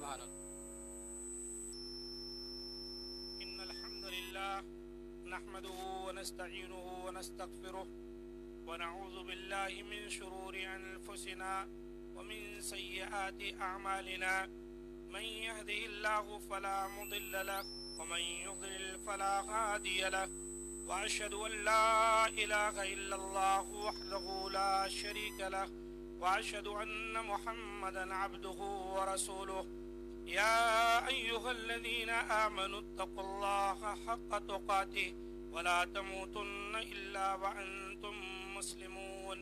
سبحان اللہ۔ إن الحمد لله نحمده ونستعينه ونستغفره ونعوذ بالله من شرور أنفسنا ومن سيئات أعمالنا من يهده الله فلا مضل له ومن يضلل فلا هادي له وأشهد أن لا إله إلا الله وحده لا شريك له وأشهد أن محمدا عبده ورسوله يا أيها الذين آمنوا اتقوا الله حق تقاته ولا تموتن إلا وأنتم مسلمون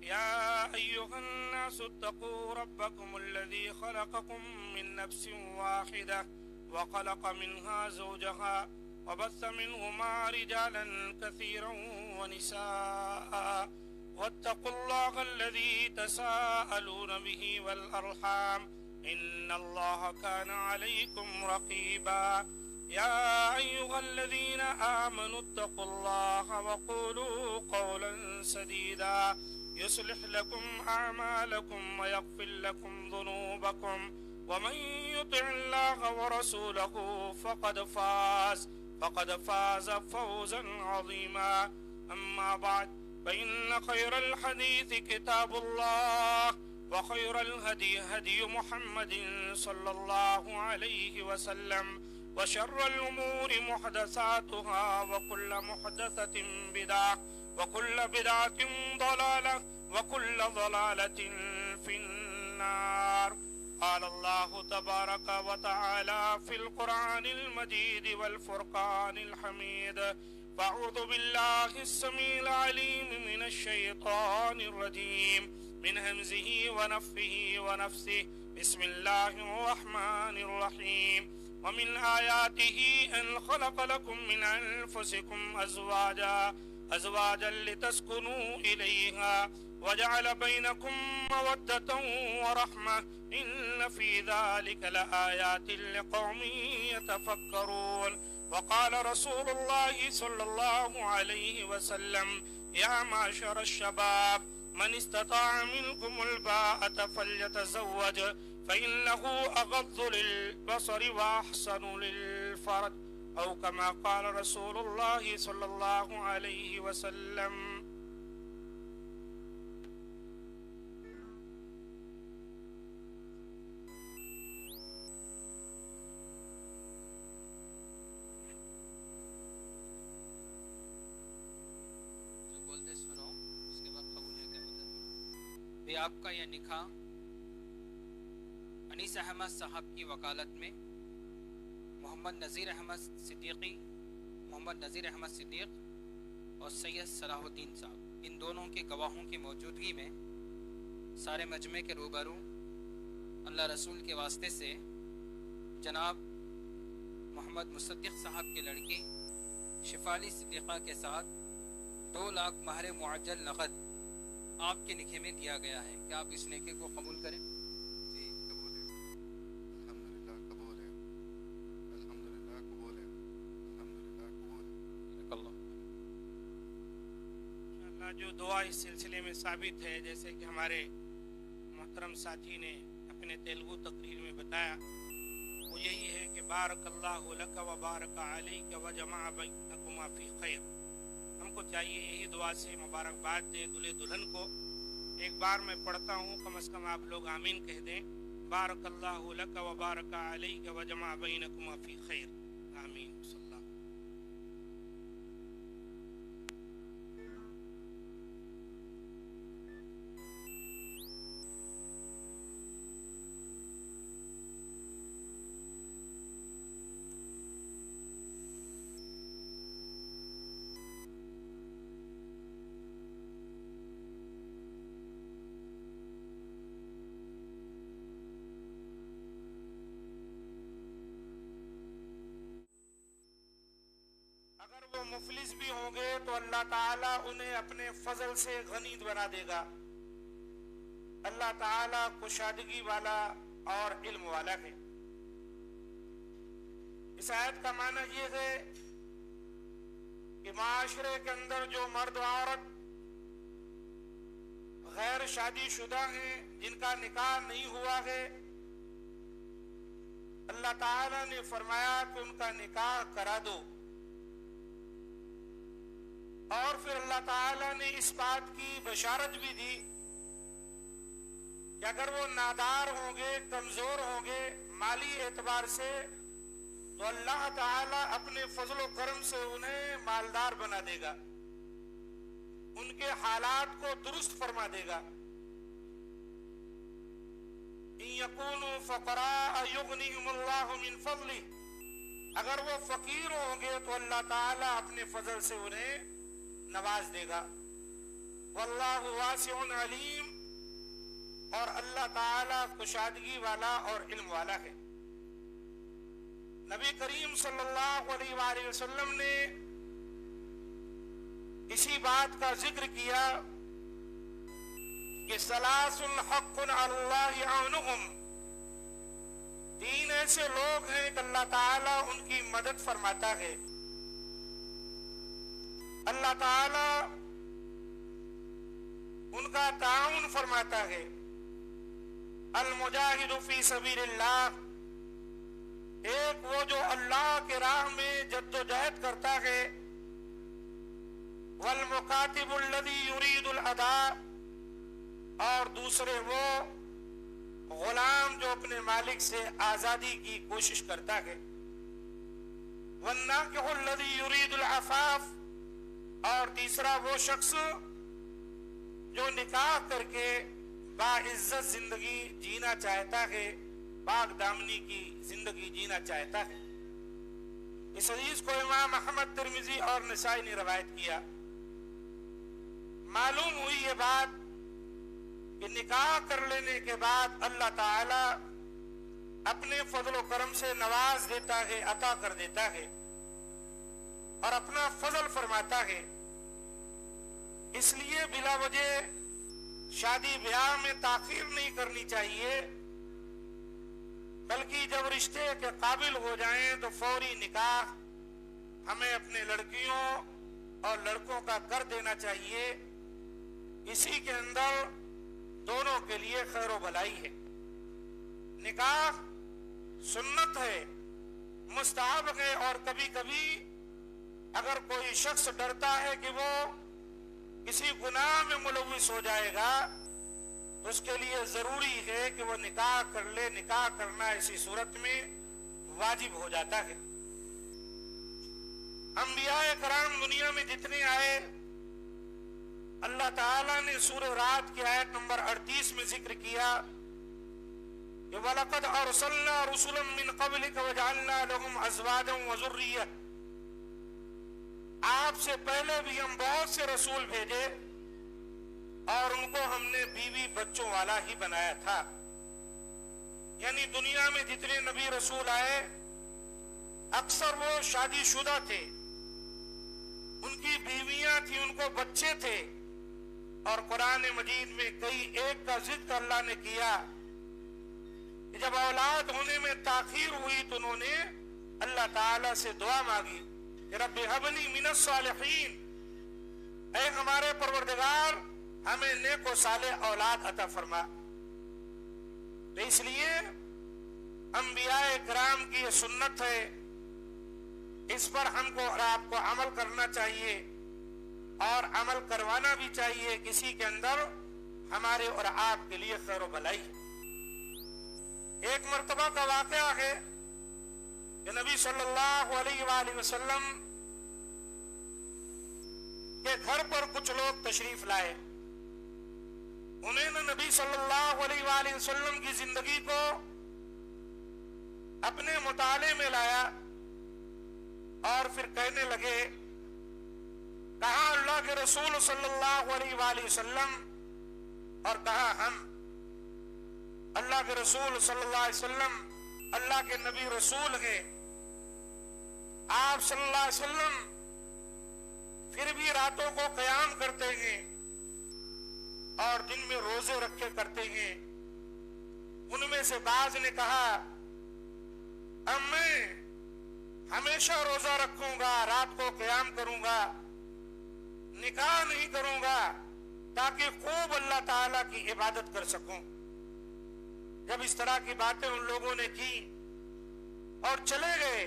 يا أيها الناس اتقوا ربكم الذي خلقكم من نفس واحدة وخلق منها زوجها وبث منهما رجالا كثيرا ونساء واتقوا الله الذي تساءلون به والأرحام إن الله كان عليكم رقيبا يا أيها الذين آمنوا اتقوا الله وقولوا قولا سديدا يصلح لكم أعمالكم ويغفر لكم ذنوبكم ومن يطع الله ورسوله فقد فاز فوزا عظيما أما بعد فإن خير الحديث كتاب الله وخير الهدي هدي محمد صلى الله عليه وسلم وشر الأمور محدثاتها وكل محدثة بدعة وكل بدعة ضلالة وكل ضلالة في النار. قال الله تبارك وتعالى في القرآن المجيد والفرقان الحميد: فأعوذ بالله السميع العليم من الشيطان الرجيم من همزه ونفخه ونفثه بسم الله الرحمن الرحيم. ومن آياته أن خلق لكم من أنفسكم أزواجا لتسكنوا إليها وجعل بينكم مودة ورحمة إن في ذلك لآيات لقوم يتفكرون. وقال رسول الله صلى الله عليه وسلم: يا معشر الشباب من استطاع منكم الباءة فليتزوج فإنه أغض للبصر وأحسن للفرج أو كما قال رسول الله صلى الله عليه وسلم. آپ کا یہ نکاح انیس احمد صاحب کی وکالت میں محمد نذیر احمد صدیق اور سید صلاح الدین صاحب، ان دونوں کے گواہوں کی موجودگی میں سارے مجمع کے روبرو اللہ رسول کے واسطے سے جناب محمد مصدق صاحب کی لڑکی شفالی صدیقہ کے ساتھ 2 لاکھ مہر معجل نقد آپ کے نکاح میں دیا گیا ہے. کیا آپ اس نکاح کو قبول کریں؟ جی قبول ہے، الحمدللہ قبول ہے، الحمدللہ قبول ہے، الحمدللہ قبول ہے. انشاءاللہ جو دعا اس سلسلے میں ثابت ہے، جیسے کہ ہمارے محترم ساتھی نے اپنے تیلگو تقریر میں بتایا، وہ یہی ہے کہ بارک اللہ لک و بارک علیک و جمع بینکما فی خیر. ہم کو چاہیے یہی دعا سے مبارکباد دیں دلہے دلہن کو. ایک بار میں پڑھتا ہوں، کم از کم آپ لوگ آمین کہہ دیں: بارک اللہ لک و بارک علیک و جمع بینکما فی خیر. آمین. صلی اللہ. اگر وہ مفلس بھی ہوں گے تو اللہ تعالیٰ انہیں اپنے فضل سے غنی بنا دے گا. اللہ تعالیٰ کشادگی والا اور علم والا ہے. اس آیت کا معنی یہ ہے کہ معاشرے کے اندر جو مرد و عورت غیر شادی شدہ ہیں، جن کا نکاح نہیں ہوا ہے، अल्लाह ताला ने फरमाया कि उनका निकाह करा दो। और फिर अल्लाह ताला ने इस बात की बशारत भी दी कि अगर वो नादार होंगे, कमजोर होंगे माली एतबार से, तो अल्लाह ताला अपने फजल व करम से उन्हें मालदार बना देगा, उनके हालात को दुरुस्त फरमा देगा। इन यकूनु फकरा युगनिहुमुल्लाहु मिन फज़लिह, अगर वो फकीर होंगे तो अल्लाह ताला अपने फजल से उन्हें नवाज देगा। वल्लाहु वासिउन अलीम, और अल्लाह ताला कुशादगी वाला और इल्म वाला है। नबी करीम सल्लल्लाहु अलैहि वसल्लम ने इसी बात का जिक्र किया कि सलासुल हक़्क़ुन अलल्लाहि औनुहुम, तीन ऐसे लोग हैं कि अल्लाह ताला उनकी मदद फरमाता है। अल्लाह ताला उनका ताउन फरमाता है। अल मुजाहिदु फी सबीलिल्लाह, एक वो जो अल्लाह के राह में जद्दोजहद करता है। वल मुकातिबुल लज़ी युरीदुल अदा, और दूसरे वो गुलाम जो अपने मालिक से आजादी की कोशिश करता है। वन्नाकिहुल लज़ी युरीदुल अफाफ, और तीसरा वो शख्स जो निकाह करके बाइज्जत जिंदगी जीना चाहता है, पाक दामनी की जिंदगी जीना चाहता है। इस हदीस को इमाम अहमद, तिरमिजी और नसाई ने रवायत किया। मालूम हुई ये बात कि निकाह कर लेने के बाद अल्लाह ताला अपने फजल करम से नवाज देता है, अता कर देता है और अपना फजल फरमाता है। इसलिए बिला वजह शादी ब्याह में ताखीर नहीं करनी चाहिए, बल्कि जब रिश्ते के काबिल हो जाएं तो फौरी निकाह हमें अपने लड़कियों और लड़कों का कर देना चाहिए। इसी के अंदर दोनों के लिए खैर व भलाई है। निकाह सुन्नत है, मुस्तहब है, और कभी कभी अगर कोई शख्स डरता है कि वो किसी गुनाह में मुलव्विस हो जाएगा तो उसके लिए जरूरी है कि वो निकाह कर ले। निकाह करना ऐसी सूरत में वाजिब हो जाता है। अंबियाए कराम दुनिया में जितने आए, अल्लाह ताला ने सूरह रात की आयत नंबर 38 में जिक्र किया कि वलक़द अरसलना रुसुलन मिन क़ब्लिक वजअलना लहुम अज़वाजन व ज़ुर्रिय्या, आपसे पहले भी हम बहुत से रसूल भेजे और उनको हमने बीवी बच्चों वाला ही बनाया था। यानी दुनिया में जितने नबी रसूल आए अक्सर वो शादीशुदा थे, उनकी बीवियां थी, उनको बच्चे थे। और कुरान मजीद में कई एक का जिक्र अल्लाह ने किया कि जब औलाद होने में ताखीर हुई तो उन्होंने अल्लाह ताला से दुआ मांगी कि रब्बि हबली मिनस सालिहीन, ऐ हमारे परवरदिगार हमें नेक व सालेह औलाद अता फरमा। तो इसलिए अंबियाए किराम की ये सुन्नत है, इस पर हमको और आपको अमल करना चाहिए और अमल करवाना भी चाहिए। किसी के अंदर हमारे और आपके लिए खैर व भलाई है। एक मर्तबा का वाक़या है कि नबी सल्लल्लाहु अलैहि वसल्लम के घर पर कुछ लोग तशरीफ लाए। उन्होंने नबी सल्लल्लाहु अलैहि वसल्लम की जिंदगी को अपने मुताले में लाया और फिर कहने लगे, कहा अल्लाह के रसूल सल्लल्लाहु अलैहि वसल्लम और कहा हम। अल्लाह के रसूल सल्लल्लाहु अलैहि वसल्लम अल्लाह के नबी रसूल हैं। आप सल्लल्लाहु अलैहि वसल्लम फिर भी रातों को क़याम करते हैं और दिन में रोजे रखे करते हैं। उनमें से बाज ने कहा, अब मैं हमेशा रोजा रखूंगा, रात को क़याम करूंगा, निकाह नहीं करूंगा ताकि खूब अल्लाह ताला की इबादत कर सकूं। जब इस तरह की बातें उन लोगों ने की और चले गए।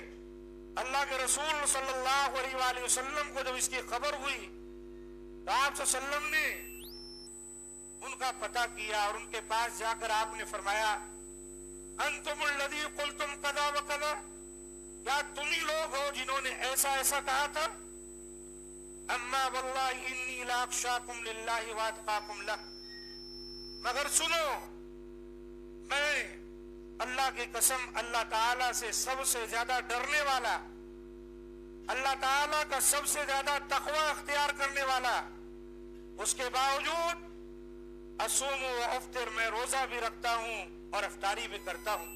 अल्लाह के रसूल सल्लल्लाहु अलैहि वसल्लम को जब इसकी खबर हुई तो आप सल्लम ने उनका पता किया और उनके पास जाकर आपने फरमाया, अंतुमुल लज़ी कुल्तुम कदा व कदा, क्या तुम ही लोग हो जिन्होंने ऐसा ऐसा कहा था? अम्मा वल्लाहि इन्नी लाअख्शाकुम लिल्लाहि व अत्काकुम लह, मगर सुनो, मैं अल्लाह की कसम, अल्लाह ताला से सबसे ज्यादा डरने वाला, अल्लाह ताला का सबसे ज्यादा तक़वा अख्तियार करने वाला, उसके बावजूद असूम व अफ्तिर, मैं रोजा भी रखता हूँ और अफ्तारी भी करता हूँ।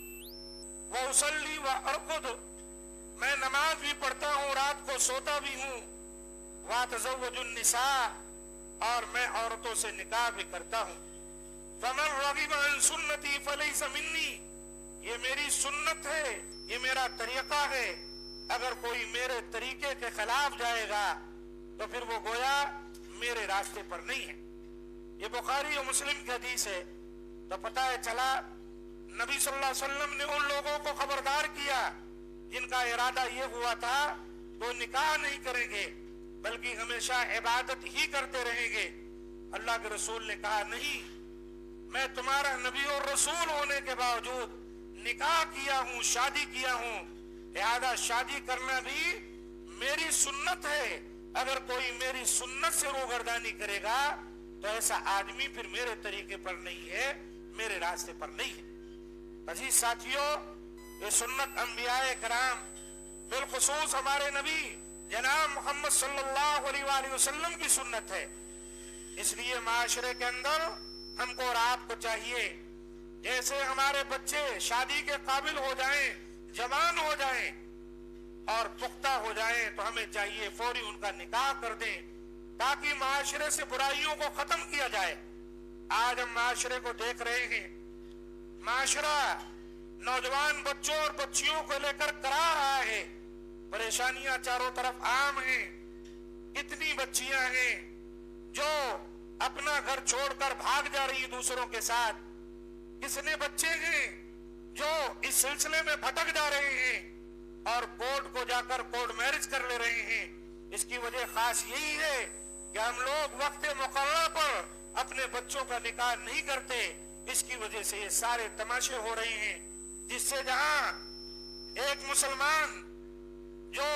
व उसल्ली व अरकुद, मैं नमाज भी पढ़ता हूँ, रात को सोता भी हूँ। व तज़व्वजुन निसा, और मैं औरतों से निकाह भी करता हूँ। फमन रग़िबा अन सुन्नती फलैसा मिन्नी, ये मेरी सुन्नत है, ये मेरा तरीका है। अगर कोई मेरे तरीके के खिलाफ जाएगा तो फिर वो गोया मेरे रास्ते पर नहीं है। ये बुखारी और मुस्लिम की हदीस है। तो पता है चला नबी सल्लल्लाहु अलैहि वसल्लम ने उन लोगों को खबरदार किया जिनका इरादा ये हुआ था वो निकाह नहीं करेंगे बल्कि हमेशा इबादत ही करते रहेंगे। अल्लाह के रसूल ने कहा, नहीं, मैं तुम्हारा नबी और रसूल होने के बावजूद निकाह किया हूँ, शादी किया हूँ, लिहाजा शादी करना भी मेरी सुन्नत है। अगर कोई मेरी सुन्नत से रूगर्दानी करेगा तो ऐसा आदमी फिर मेरे तरीके पर नहीं है, मेरे रास्ते पर नहीं है। अजीज साथियों, ये सुन्नत अंबियाए कराम, बिलखुसूस हमारे नबी जनाब मोहम्मद सल्लल्लाहु अलैहि वसल्लम की सुन्नत है। इसलिए माशरे के अंदर हमको और आपको चाहिए, जैसे हमारे बच्चे शादी के काबिल हो जाएं, जवान हो जाएं और पुख्ता हो जाएं, तो हमें चाहिए फौरी उनका निकाह कर दें ताकि माशरे से बुराइयों को खत्म किया जाए। आज हम माशरे को देख रहे हैं, माशरा नौजवान बच्चों और बच्चियों को लेकर करा रहा है, परेशानियां चारों तरफ आम हैं। कितनी बच्चियां हैं जो अपना घर छोड़कर भाग जा रही दूसरों के साथ, कितने बच्चे हैं जो इस सिलसिले में भटक जा रहे हैं और कोर्ट को जाकर कोर्ट मैरिज कर ले रहे हैं। इसकी वजह खास यही है कि हम लोग वक्त मुकर्रर पर अपने बच्चों का निकाह नहीं करते। इसकी वजह से ये सारे तमाशे हो रहे हैं, जिससे जहां एक मुसलमान जो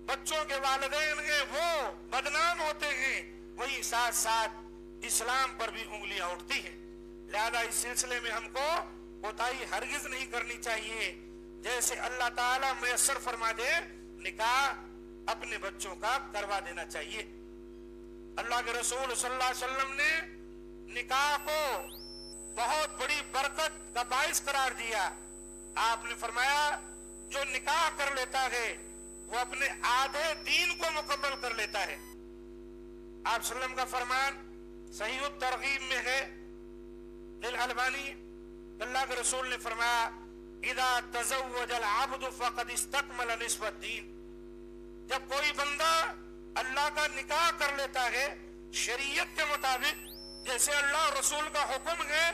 बच्चों के वालिदैन हैं वो बदनाम होते हैं, वही साथ साथ इस्लाम पर भी उंगलियां उठती हैं। लिहाजा इस सिलसिले में हमको कोताही हरगिज नहीं करनी चाहिए। जैसे अल्लाह ताला मुयस्सर फरमा दे, निकाह अपने बच्चों का करवा देना चाहिए। अल्लाह के रसूल सल्लल्लाहु अलैहि वसल्लम ने निकाह को बहुत बड़ी बरकत का बाइस करार दिया। आपने फरमाया, जो निकाह कर लेता है वो अपने आधे दीन को मुकम्मल कर लेता है। आप सल्लम का फरमान सहीह तरगीब में है, दिल अलबानी, अल्लाह के रसूल ने फरमाया, इदा तज़व्वजल अब्दु फ़क़द इस्तकमल निस्फ़द दीन, जब कोई बंदा अल्लाह का निकाह कर लेता है शरीयत के मुताबिक, जैसे अल्लाह रसूल का हुक्म है,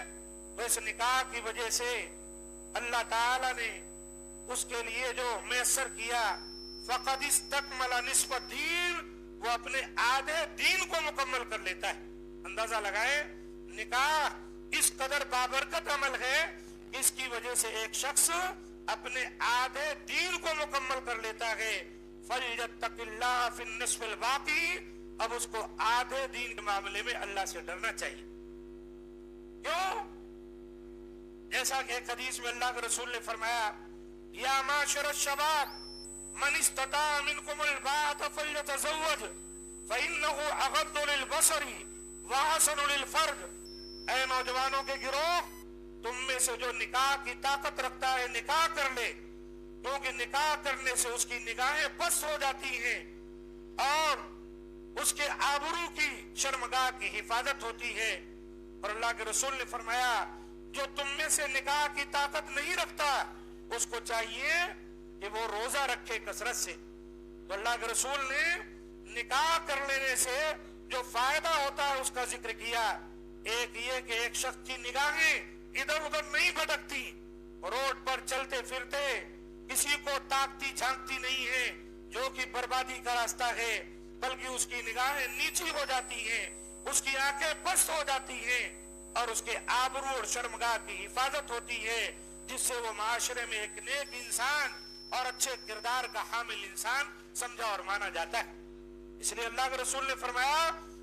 वैसे निकाह की वजह से अल्लाह ताला ने उसके लिए जो मैसर किया, फ़क़द इस्तकमल निस्फ़द दीन, वो अपने आधे दीन को मुकम्मल कर लेता है। अंदाजा लगाए, निकाह इस कदर बाबरकत अमल है, इसकी वजह से एक शख्स अपने आधे दीन को मुकम्मल कर लेता है। फल्यत्तक़िल्लाह फ़िन्निस्फ़िल बाक़ी, अब उसको आधे दीन के मामले में अल्लाह से डरना चाहिए। क्यों? जैसा कि एक हदीस में अल्लाह के रसूल ने फरमाया, या माशर शबाब मन इस्तता मिनकुमुल बाअत फल्यतज़व्वज फ़इन्नहु अग़द्दु लिलबसरी व अहसनु लिलफ़र्ज। ऐ नौजवानों के गिरोह, तुम में से जो निकाह की ताकत रखता है निकाह कर ले, क्योंकि निकाह करने से उसकी निगाहें पस्त हो जाती हैं और उसके आबरू की, शर्मगाह की हिफाजत होती है। और अल्लाह के रसूल ने फरमाया, जो तुम में से निकाह की ताकत नहीं रखता उसको चाहिए कि वो रोजा रखे कसरत से। तो अल्लाह के रसूल ने निकाह कर लेने से जो फायदा होता है उसका जिक्र किया। एक ये कि एक शख्स की निगाहें इधर उधर नहीं भटकती, रोड पर चलते फिरते किसी को ताकती झांकती नहीं है, जो कि बर्बादी का रास्ता है, बल्कि उसकी निगाहें नीची हो जाती हैं, उसकी आंखें पस्त हो जाती हैं और उसके आबरू और शर्मगाह की हिफाजत होती है, जिससे वो माशरे में एक नेक इंसान और अच्छे किरदार का हामिल इंसान समझा और माना जाता है। इसलिए अल्लाह के रसूल ने फरमाया,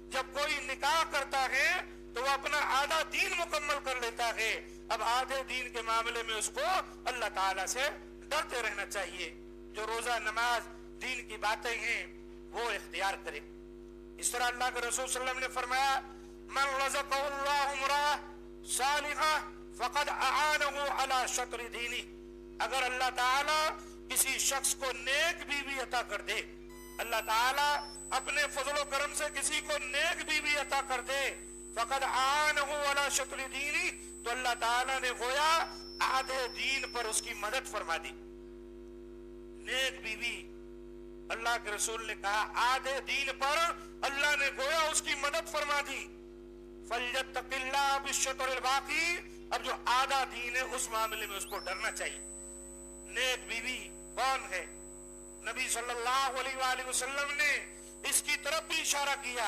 जब कोई निकाह करता है तो वो अपना आधा दीन मुकम्मल कर लेता है। अब आधे दीन के मामले में उसको अल्लाह ताला से डरते रहना चाहिए। जो रोजा नमाज दीन की बातें हैं वो इख्तियार करे। इस तरह अल्लाह के रसूल सल्लल्लाहु अलैहि वसल्लम ने फरमाया, मन रज़क़हुल्लाहु इम्रअह सालिहा फ़क़द अआनहु अला शत्रि दीनी। अगर अल्लाह ताला किसी शख्स को नेक बीवी अता कर दे, अल्लाह ताला अपने फजलो करम से किसी को नेक बीवी अता कर दे, फ़क़द अआनहु अला शत्रि दीनी, तो अल्लाह ताला ने गोया आधे दीन पर उसकी मदद फरमा दी। नेक बीवी, अल्लाह के रसूल ने कहा आधे दीन पर अल्लाह ने गोया उसकी मदद फरमा दी। फल्यत्तक़िल्लाह बिश्शत्रिल बाक़ी, अब जो आधा दीन है उस मामले में उसको डरना चाहिए। नेक बीवी कौन है? नबी सल्लल्लाहु अलैहि वसल्लम ने इसकी तरफ भी इशारा किया।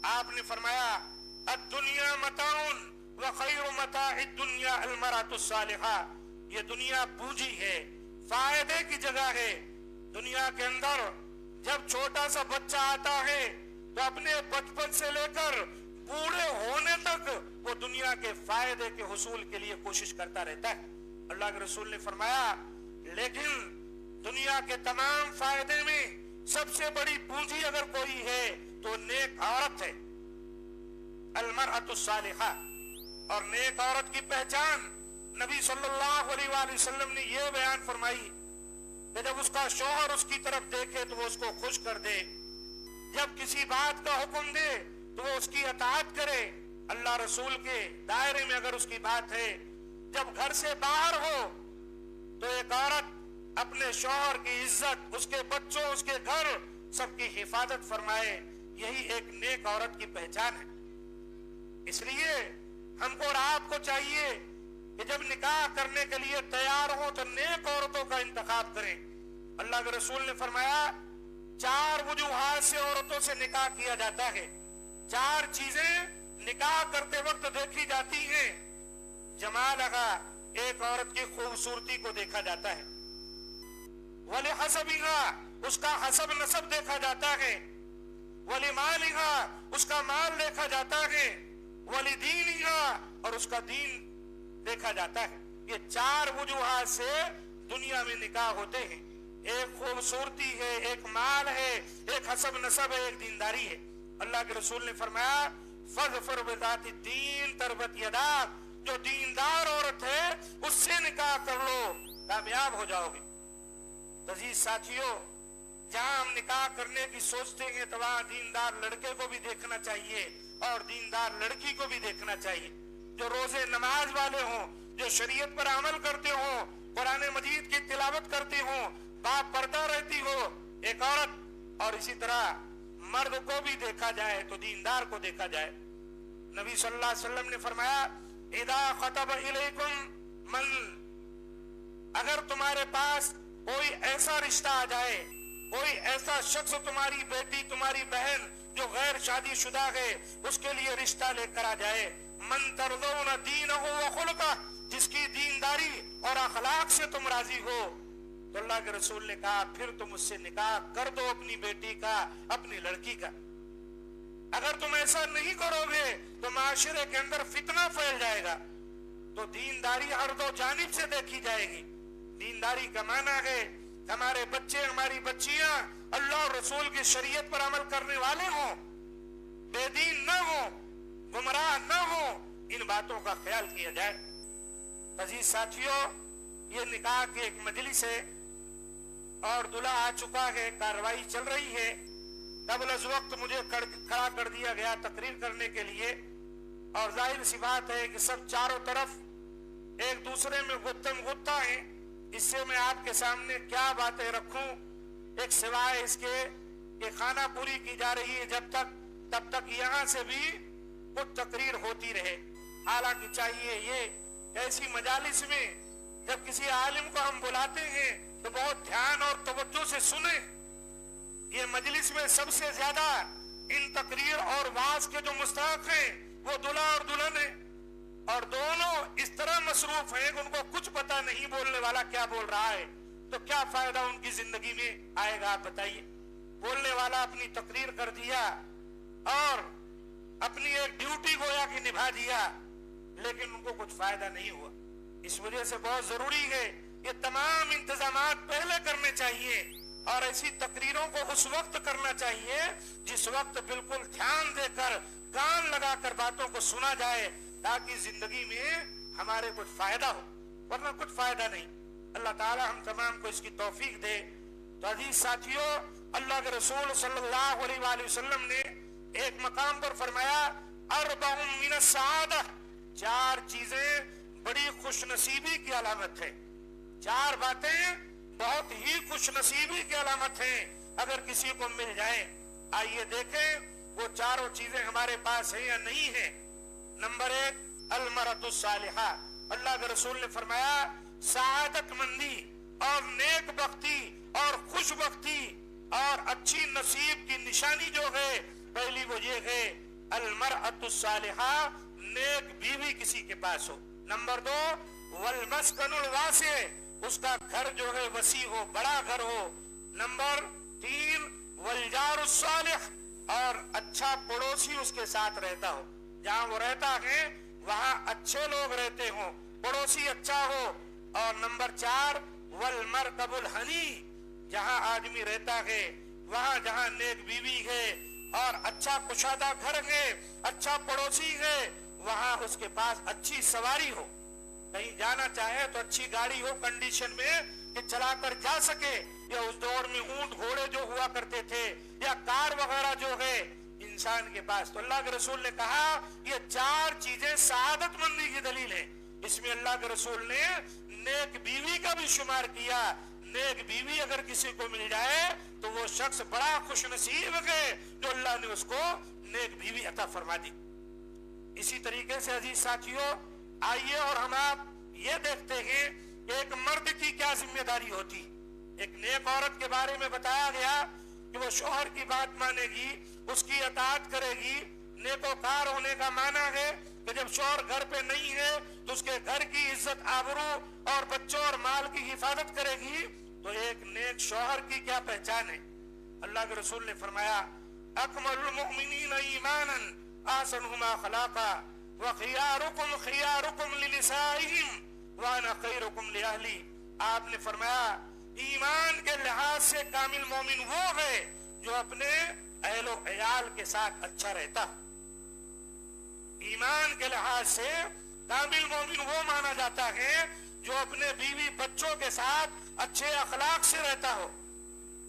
आपने फरमाया, अद्दुनिया मताउन व खैरु मताइद दुनिया अल मरातुस सालिहा। ये दुनिया पूंजी है, फायदे की जगह है। दुनिया के अंदर जब छोटा सा बच्चा आता है तो अपने बचपन से लेकर बूढ़े होने तक वो दुनिया के फायदे के हुसूल के लिए कोशिश करता रहता है। अल्लाह के रसूल ने फरमाया, लेकिन दुनिया के तमाम फायदे में सबसे बड़ी पूंजी अगर कोई है तो नेक औरत है, अलमरअतुस सालिहा। और नेक औरत की पहचान नबी सल्लल्लाहु अलैहि वसल्लम ने यह बयान फरमाई कि जब उसका शौहर उसकी तरफ देखे तो वो उसको खुश कर दे, जब किसी बात का हुक्म दे तो वो उसकी अताअत करे, अल्लाह रसूल के दायरे में अगर उसकी बात है। जब घर से बाहर हो तो एक औरत अपने शौहर की इज्जत, उसके बच्चों, उसके घर, सबकी हिफाजत फरमाए। यही एक नेक औरत की पहचान है। इसलिए हमको और आपको चाहिए कि जब निकाह करने के लिए तैयार हो तो नेक औरतों का इंतखाब करें। अल्लाह के रसूल ने फरमाया, 4 वजूहात से औरतों से निकाह किया जाता है। 4 चीजें निकाह करते वक्त देखी जाती हैं। जमालहा, एक औरत की खूबसूरती को देखा जाता है। वली हसबिहा, उसका हसब नसब देखा जाता है। वली मालिहा, उसका माल देखा जाता है। वली दीनिहा, और उसका दीन देखा जाता है। ये 4 वजूहात से दुनिया में निकाह होते हैं। एक खूबसूरती है, एक माल है, एक हसब नसब है, एक दीनदारी है। अल्लाह के रसूल ने फरमाया, फज़फर बिज़ाति दीन तरबत यदाक, जो दीनदार औरत है उससे निकाह कर लो, कामयाब हो जाओगे। अजीज साथियों, जहां हम निकाह करने की सोचते हैं तो वहां दीनदार लड़के को भी देखना चाहिए और दीनदार लड़की को भी देखना चाहिए। जो रोजे नमाज वाले हों, जो शरीयत पर अमल करते हों, कुरान मजीद की तिलावत करते हों, बापर्दा रहती हो एक औरत, और इसी तरह मर्द को भी देखा जाए तो दीनदार को देखा जाए। नबी सल्लल्लाहु अलैहि वसल्लम ने फरमाया, इदा खतब इलैकुम मन, अगर तुम्हारे पास कोई ऐसा रिश्ता आ जाए, कोई ऐसा शख्स तुम्हारी बेटी, तुम्हारी बहन जो गैर शादीशुदा है, उसके लिए रिश्ता लेकर आ जाए, मन तरदौना दीनहु व खुलका, जिसकी दीनदारी और अखलाक से तुम राजी हो, तो अल्लाह के रसूल ने कहा फिर तुम उससे निकाह कर दो, अपनी बेटी का, अपनी लड़की का। अगर तुम ऐसा नहीं करोगे तो माशरे के अंदर फितना फैल जाएगा। तो दीनदारी हर दो जानिब से देखी जाएगी। दीनदारी का माना है हमारे बच्चे, हमारी बच्चियां अल्लाह और रसूल की शरीयत पर अमल करने वाले हों, बेदीन न हो, गुमराह न हो, इन बातों का ख्याल किया जाए। अजीज साथियों, ये निकाह की एक मजलिस है और दूल्हा आ चुका है, कार्रवाई चल रही है। कबल अज़ वक्त मुझे खड़ा कर दिया गया तकरीर करने के लिए, और जाहिर सी बात है कि सब चारों तरफ एक दूसरे में गुत्तम गुत्ता है। इससे मैं आपके सामने क्या बातें रखूं, एक सिवाय इसके कि खाना पूरी की जा रही है जब तक, तब तक यहाँ से भी कुछ तकरीर होती रहे। हालांकि चाहिए ये ऐसी मजालिस में جب کسی عالم کو ہم بلاتے ہیں تو بہت دھیان اور توجہ سے سنیں. یہ مجلس میں سب سے زیادہ ان تقریر اور واعظ کے جو مستحق ہیں وہ دلہا اور دلہن ہیں، اور دونوں اس طرح مصروف ہیں کہ ان کو کچھ پتا نہیں بولنے والا کیا بول رہا ہے. تو کیا فائدہ ان کی زندگی میں آئے گا آپ بتائیے؟ بولنے والا اپنی تقریر کر دیا اور اپنی ایک ڈیوٹی گویا کہ نبھا دیا، لیکن ان کو کچھ فائدہ نہیں ہوا. اس وجہ سے بہت ضروری ہے یہ تمام انتظامات پہلے کرنے چاہیے، اور ایسی تقریروں کو اس وقت کرنا چاہیے جس وقت بالکل دھیان دے کر کان لگا کر باتوں کو سنا جائے، تاکہ زندگی میں ہمارے کچھ فائدہ ہو، ورنہ کچھ فائدہ نہیں. اللہ تعالی ہم تمام کو اس کی توفیق دے. تو عزیز ساتھیوں، اللہ کے رسول صلی اللہ علیہ وآلہ وسلم نے ایک مقام پر فرمایا اربع من السعادہ، 4 چیزیں بڑی خوش نصیبی کی علامت ہے. 4 باتیں بہت ہی خوش نصیبی کی علامت ہیں اگر کسی کو مل جائے. آئیے دیکھیں وہ 4 چیزیں ہمارے پاس ہیں یا نہیں ہیں. نمبر 1 المرأۃ الصالحہ. اللہ کے رسول نے فرمایا سعادت مندی اور نیک بختی اور خوش بختی اور اچھی نصیب کی نشانی جو ہے پہلی وہ یہ ہے المرأۃ الصالحہ، نیک بیوی کسی کے پاس ہو. نمبر 2 والمسکن الواسع، اس کا گھر جو ہے وسیع ہو، بڑا گھر ہو. نمبر 3 والجار الصالح، اور اچھا پڑوسی اس کے ساتھ رہتا ہو، جہاں وہ رہتا ہے وہاں اچھے لوگ رہتے ہوں، پڑوسی اچھا ہو. اور نمبر 4 والمرکب الحنی، جہاں آدمی رہتا ہے وہاں جہاں نیک بیوی ہے اور اچھا کشادہ گھر ہے، اچھا پڑوسی ہے، وہاں اس کے پاس اچھی سواری ہو، کہیں جانا چاہے تو اچھی گاڑی ہو کنڈیشن میں کہ چلا کر جا سکے. یا اس دور میں اونٹ گھوڑے جو ہوا کرتے تھے یا کار وغیرہ جو ہے انسان کے پاس. تو اللہ کے رسول نے کہا یہ 4 چیزیں سعادت مندی کی دلیل ہے. اس میں اللہ کے رسول نے نیک بیوی کا بھی شمار کیا. نیک بیوی اگر کسی کو مل جائے تو وہ شخص بڑا خوش نصیب ہے جو اللہ نے اس کو نیک بیوی عطا فرما دی. اسی طریقے سے عزیز ساتھیوں، آئیے اور ہم آپ یہ دیکھتے ہیں کہ ایک مرد کی کیا ذمہ داری ہوتی. ایک نیک عورت کے بارے میں بتایا گیا کہ وہ شوہر کی بات مانے گی، اس کی اطاعت کرے گی. نیکوکار ہونے کا معنی ہے کہ جب شوہر گھر پہ نہیں ہے تو اس کے گھر کی عزت آبرو اور بچوں اور مال کی حفاظت کرے گی. تو ایک نیک شوہر کی کیا پہچان ہے؟ اللہ کے رسول نے فرمایا اکمل المؤمنین ایمانا احسنہم اخلاقا وخیارکم خیارکم لنسائہم وانا خیرکم لأہلی. آپ نے فرمایا ایمان کے لحاظ سے کامل مومن وہ ہے جو اپنے اہل و عیال کے ساتھ اچھا رہتا. ایمان کے لحاظ سے کامل مومن وہ مانا جاتا ہے جو اپنے بیوی بچوں کے ساتھ اچھے اخلاق سے رہتا ہو.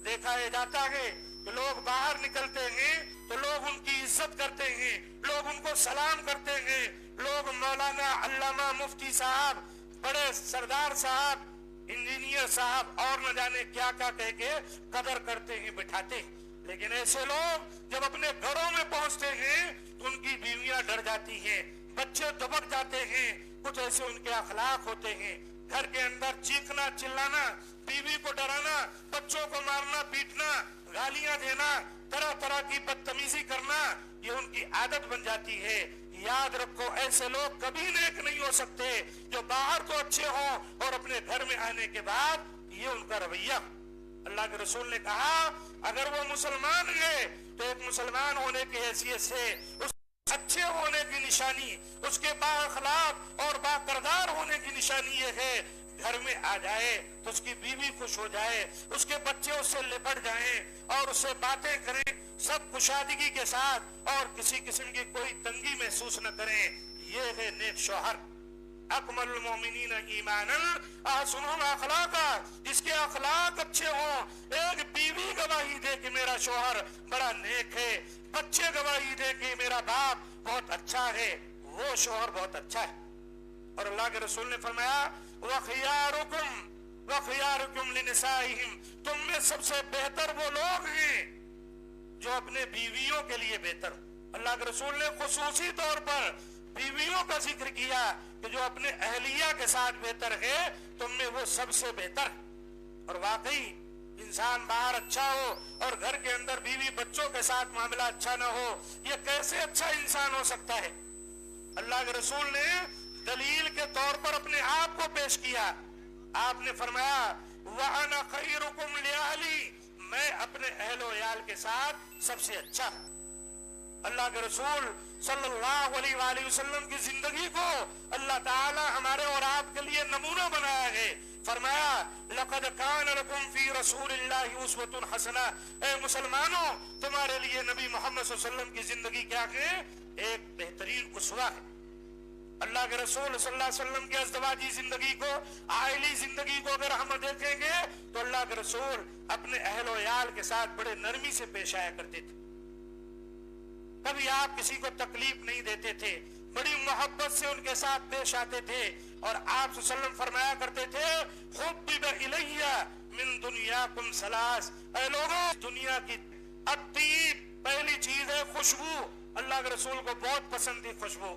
دیکھا یہ جاتا ہے کہ لوگ باہر نکلتے ہیں تو لوگ ان کی عزت کرتے ہیں، لوگ ان کو سلام کرتے ہیں، لوگ مولانا علامہ مفتی صاحب، بڑے سردار صاحب، انجینئر صاحب اور نہ جانے کیا کیا کہہ کے قدر کرتے ہیں، بٹھاتے ہیں. لیکن ایسے لوگ جب اپنے گھروں میں پہنچتے ہیں تو ان کی بیویاں ڈر جاتی ہیں، بچے دبک جاتے ہیں. کچھ ایسے ان کے اخلاق ہوتے ہیں، گھر کے اندر چیخنا چلانا، بیوی کو ڈرانا، بچوں کو مارنا پیٹنا، گالیاں دینا، طرح طرح کی بدتمیزی کرنا، یہ ان کی عادت بن جاتی ہے. یاد رکھو ایسے لوگ کبھی نیک نہیں ہو سکتے جو باہر تو اچھے ہوں اور اپنے گھر میں آنے کے بعد یہ ان کا رویہ. اللہ کے رسول نے کہا اگر وہ مسلمان ہے تو ایک مسلمان ہونے کی حیثیت سے اس اچھے ہونے کی نشانی، اس کے با اخلاق اور با کردار ہونے کی نشانی یہ ہے گھر میں آ جائے تو اس کی بیوی خوش ہو جائے، اس کے بچے اس سے لپٹ جائیں اور اس سے باتیں کریں سب کشادگی کے ساتھ اور کسی قسم کی کوئی تنگی محسوس نہ کریں. یہ ہے نیک شوہر. اکمل المومنین ایمانا احسنہم اخلاقا، جس کے اخلاق اچھے ہوں. ایک بیوی گواہی دے کہ میرا شوہر بڑا نیک ہے، بچے گواہی دے کہ میرا باپ بہت اچھا ہے، وہ شوہر بہت اچھا ہے. اور اللہ کے رسول نے فرمایا وَخِيَارُكُمْ وَخِيَارُكُمْ لِنِسَائِهِمْ، تم میں سب سے بہتر وہ لوگ ہیں جو اپنے بیویوں کے لیے بہتر. اللہ کے رسول نے خصوصی طور پر बीवियों का जिक्र किया कि जो अपने अहलिया के साथ बेहतर है तुम में वो सबसे बेहतर। और वाकई इंसान बाहर अच्छा हो और घर के अंदर बीवी बच्चों के साथ मामला अच्छा ना हो, ये कैसे अच्छा इंसान हो सकता है? अल्लाह के रसूल ने दलील के तौर पर अपने आप को पेश किया। आपने फरमाया वअना खैरुकुम लिअहली, मैं अपने अहलो याल के साथ सबसे अच्छा। अल्लाह के रसूल सल्लल्लाहु अलैहि वसल्लम की जिंदगी को अल्लाह ताला हमारे और आपके लिए नमूना बनाया है। फरमाया लक़द कान लकुम फी रसूलिल्लाहि उस्वतुन हसना, ए मुसलमानों तुम्हारे लिए नबी मोहम्मद सल्लल्लाहु अलैहि वसल्लम की जिंदगी क्या है? एक बेहतरीन उसवा है। अल्लाह के रसूल सल्लल्लाहु अलैहि वसल्लम की अज़दवाजी जिंदगी को, आइली जिंदगी को अगर हम देखेंगे तो अल्लाह के रसूल अपने अहलो याल के साथ बड़े नरमी से पेश आया करते थे। कभी आप किसी को तकलीफ नहीं देते थे, बड़ी मोहब्बत से उनके साथ पेश आते थे। और आप सल्लल्लाहु फरमाया करते थे हुब्बिब इलैया मिन दुनियाकुम सलास, ऐ लोगों दुनिया की अतीब पहली चीज है खुशबू। अल्लाह के रसूल को बहुत पसंद थी खुशबू।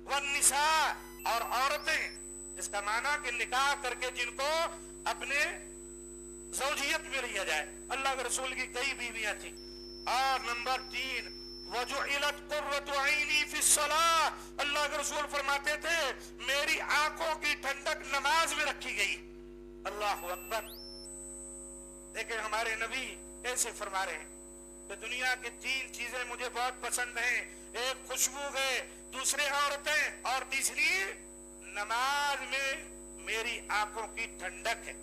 वन्निसा, और औरतें, इसका माना कि निकाह करके जिनको अपने ज़ौजियत में लिया जाए। अल्लाह के रसूल की कई बीवियां थी। और नंबर 3 वजुइलत कुर्रतु ऐनी फिस्सलाह, अल्लाह के रसूल फरमाते थे मेरी आंखों की ठंडक नमाज में रखी गई। अल्लाहु अकबर। देखें हमारे नबी कैसे फरमा रहे हैं कि दुनिया की 3 चीजें मुझे बहुत पसंद हैं, एक खुशबू है, दूसरे औरतें, और तीसरी नमाज में मेरी आंखों की ठंडक है।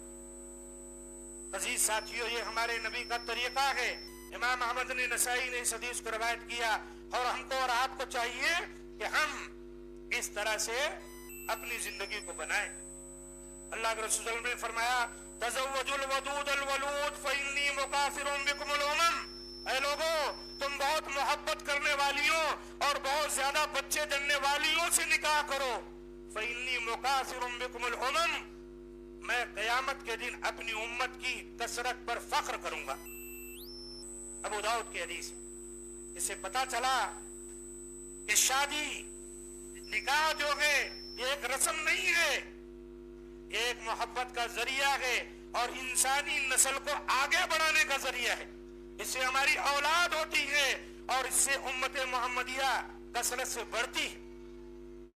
अजीज साथियों, ये हमारे नबी का तरीका है। इमाम अहमद ने नसाई ने इस हदीस को रवायत किया। और हमको और आपको चाहिए कि हम इस तरह से अपनी जिंदगी को बनाएं। अल्लाह के रसूल ने फरमाया तज़व्वजुल वदूदल वलूद फ़इन्नी मुकाफ़िरुम बिकुमुल उमम, ऐ लोगों तुम बहुत मोहब्बत करने वालियों और बहुत ज्यादा बच्चे जनने वालियों से निकाह करो। फ़इन्नी मुकाफ़िरुम बिकुमुल उमम, मैं क़यामत के दिन अपनी उम्मत की कसरत पर फख्र करूंगा। अबू दाऊद की हदीस। इससे पता चला कि शादी निकाह जो है ये एक रस्म नहीं है, ये एक मोहब्बत का जरिया है और इंसानी नस्ल को आगे बढ़ाने का जरिया है। इससे हमारी औलाद होती है और इससे उम्मत मोहम्मदिया कसरत से बढ़ती है।